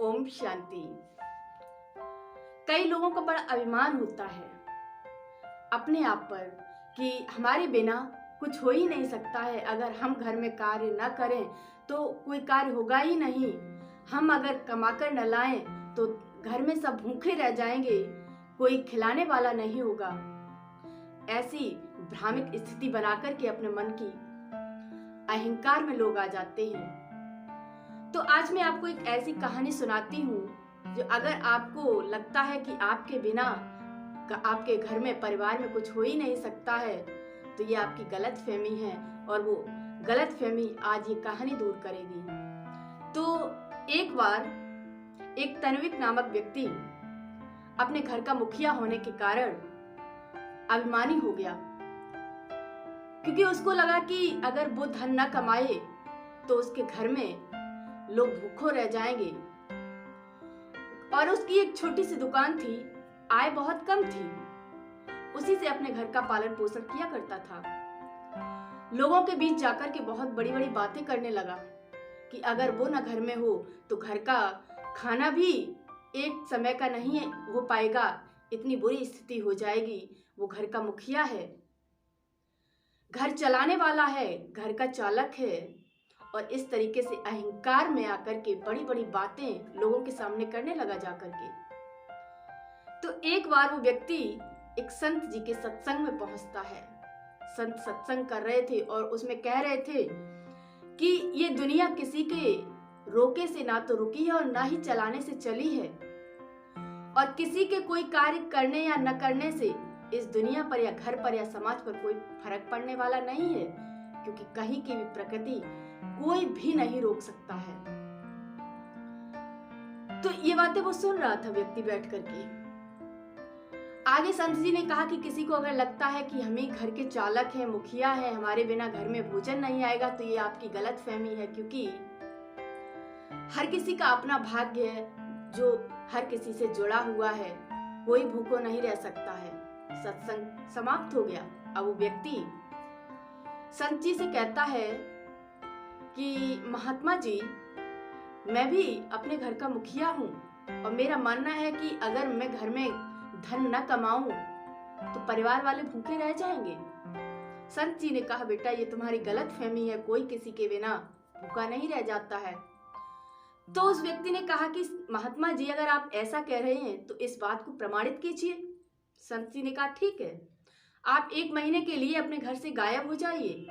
ओम शांति। कई लोगों को बड़ा अभिमान होता है अपने आप पर कि हमारे बिना कुछ हो ही नहीं सकता है। अगर हम घर में कार्य न करें तो कोई कार्य होगा ही नहीं। हम अगर कमाकर न लाएं तो घर में सब भूखे रह जाएंगे, कोई खिलाने वाला नहीं होगा। ऐसी भ्रामिक स्थिति बनाकर के अपने मन की अहंकार में लोग आ जाते हैं। तो आज मैं आपको एक ऐसी कहानी सुनाती हूँ जो अगर आपको लगता है कि आपके बिना आपके घर में परिवार में कुछ हो ही नहीं सकता है तो ये आपकी गलत फहमी है, और वो गलत फहमी आज ये कहानी दूर करेगी। तो एक बार एक तन्विक नामक व्यक्ति अपने घर का मुखिया होने के कारण अभिमानी हो गया, क्योंकि उसको लगा कि अगर वो धन न कमाए तो उसके घर में लोग भूखों रह जाएंगे। और उसकी एक छोटी सी दुकान थी, आय बहुत कम थी, उसी से अपने घर का पालन पोषण किया करता था। लोगों के बीच जाकर के बहुत बड़ी बड़ी बातें करने लगा कि अगर वो न घर में हो तो घर का खाना भी एक समय का नहीं हो पाएगा, इतनी बुरी स्थिति हो जाएगी। वो घर का मुखिया है, घर चलाने वाला है, घर का चालक है, और इस तरीके से अहंकार में आकर के बड़ी बड़ी बातें लोगों के सामने करने लगा जाकर के। तो एक बार वो व्यक्ति एक संत जी के सत्संग में पहुंचता है। संत सत्संग कर रहे थे और उसमें कह रहे थे कि ये दुनिया किसी के रोके से ना तो रुकी है और ना ही चलाने से चली है, और किसी के कोई कार्य करने या न करने से इस दुनिया पर या घर पर या समाज पर कोई फर्क पड़ने वाला नहीं है, क्योंकि कहीं की भी प्रकृति कोई भी नहीं रोक सकता है। तो ये बातें वो सुन रहा था व्यक्ति बैठ करके। आगे संत जी ने कहा कि किसी को अगर लगता है कि हम ही घर के चालक हैं, मुखिया हैं, हमारे बिना घर में भोजन नहीं आएगा, तो ये आपकी गलत फहमी है, क्योंकि हर किसी का अपना भाग्य है जो हर किसी से जुड़ा हुआ है। कोई भूखो नहीं रह सकता है। सत्संग समाप्त हो गया। अब वो व्यक्ति संत जी से कहता है कि महात्मा जी, मैं भी अपने घर का मुखिया हूँ और मेरा मानना है कि अगर मैं घर में धन न कमाऊं तो परिवार वाले भूखे रह जाएंगे। संत जी ने कहा, बेटा ये तुम्हारी गलत फहमी है, कोई किसी के बिना भूखा नहीं रह जाता है। तो उस व्यक्ति ने कहा कि महात्मा जी, अगर आप ऐसा कह रहे हैं तो इस बात को प्रमाणित कीजिए। संत जी ने कहा, ठीक है, आप 1 महीने के लिए अपने घर से गायब हो जाइए।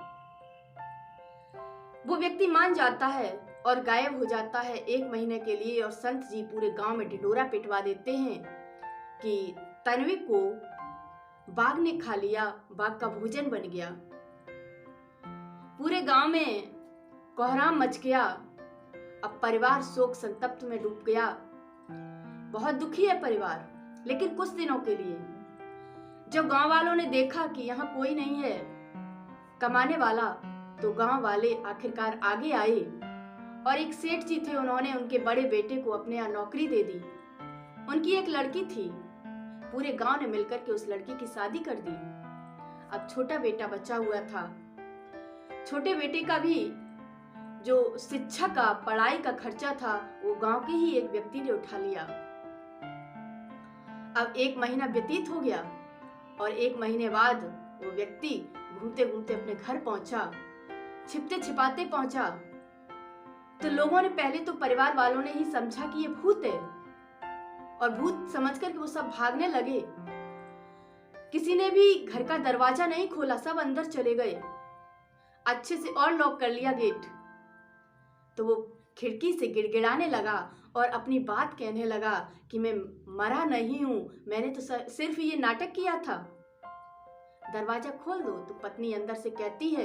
वो व्यक्ति मान जाता है और गायब हो जाता है 1 महीने के लिए, और संत जी पूरे गांव में ढिंढोरा पिटवा देते हैं कि तन्विक को बाघ ने खा लिया, बाघ का भोजन बन गया। पूरे गांव में कोहराम मच गया। अब परिवार शोक संतप्त में डूब गया। बहुत दुखी है परिवार, लेकिन कुछ दिनों के लिए। जब गांव वालों ने देखा कि यहाँ कोई नहीं है कमाने वाला, तो गांव वाले आखिरकार आगे आए, और एक सेठ जी थे, उन्होंने उनके बड़े बेटे को अपने यहाँ नौकरी दे दी। उनकी एक लड़की थी, पूरे गांव ने मिलकर के उस लड़की की शादी कर दी। अब छोटा बेटा बचा हुआ था। छोटे बेटे का भी जो शिक्षा का, पढ़ाई का खर्चा था, वो गांव के ही एक व्यक्ति ने उठा लिया। अब 1 महीना व्यतीत हो गया, और 1 महीने बाद वो व्यक्ति घूमते घूमते अपने घर पहुंचा, छिपते छिपाते पहुंचा। तो लोगों ने पहले तो परिवार वालों ने ही समझा कि ये भूत है, और भूत समझकर के वो सब भागने लगे। किसी ने भी घर का दरवाजा नहीं खोला, सब अंदर चले गए। अच्छे से और लॉक कर लिया गेट। तो वो खिड़की से गिड़गिड़ाने लगा और अपनी बात कहने लगा कि मैं मरा नहीं हूं, मैंने तो सिर्फ ये नाटक किया था। दरवाजा खोल दो। तो पत्नी अंदर से कहती है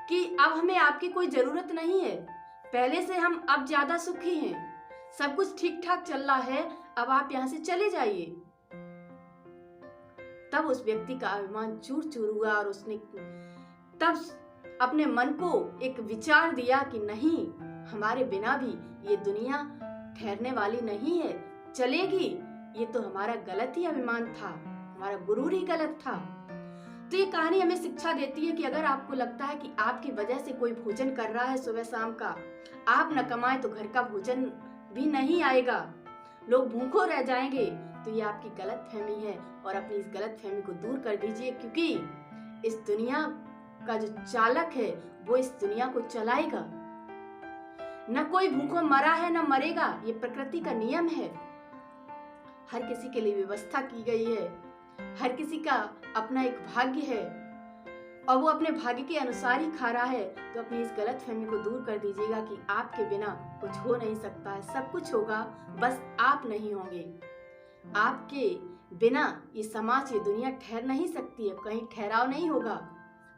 कि अब हमें आपकी कोई जरूरत नहीं है, पहले से हम अब ज्यादा सुखी हैं, सब कुछ ठीक ठाक चल रहा है, अब आप यहाँ से चले जाइए। तब उस व्यक्ति का अभिमान चूर चूर हुआ, और उसने तब अपने मन को एक विचार दिया कि नहीं, हमारे बिना भी ये दुनिया ठहरने वाली नहीं है, चलेगी। ये तो हमारा गलत ही अभिमान था, हमारा गुरूर ही गलत था। तो ये कहानी हमें शिक्षा देती है कि अगर आपको लगता है कि आपकी वजह से कोई भोजन कर रहा है सुबह शाम का, आप न कमाए तो घर का भोजन भी नहीं आएगा, लोग भूखों रह जाएंगे, तो ये आपकी गलत फहमी है और अपनी इस गलत फहमी को दूर कर दीजिए, क्योंकि इस दुनिया का जो चालक है वो इस दुनिया को चलाएगा। न कोई भूखों मरा है न मरेगा, ये प्रकृति का नियम है। हर किसी के लिए व्यवस्था की गई है, हर किसी का अपना एक भाग्य है और वो अपने भाग्य के अनुसार ही खा रहा है। तो अपनी इस गलत फहमी को दूर कर दीजिएगा कि आपके बिना कुछ हो नहीं सकता है, सब कुछ होगा, बस आप नहीं होंगे। आपके बिना ये समाज, ये दुनिया ठहर नहीं सकती है, कहीं ठहराव नहीं होगा।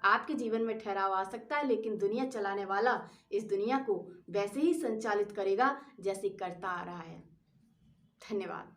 आपके जीवन में ठहराव आ सकता है, लेकिन दुनिया चलाने वाला इस दुनिया को वैसे ही संचालित करेगा जैसे करता आ रहा है। धन्यवाद।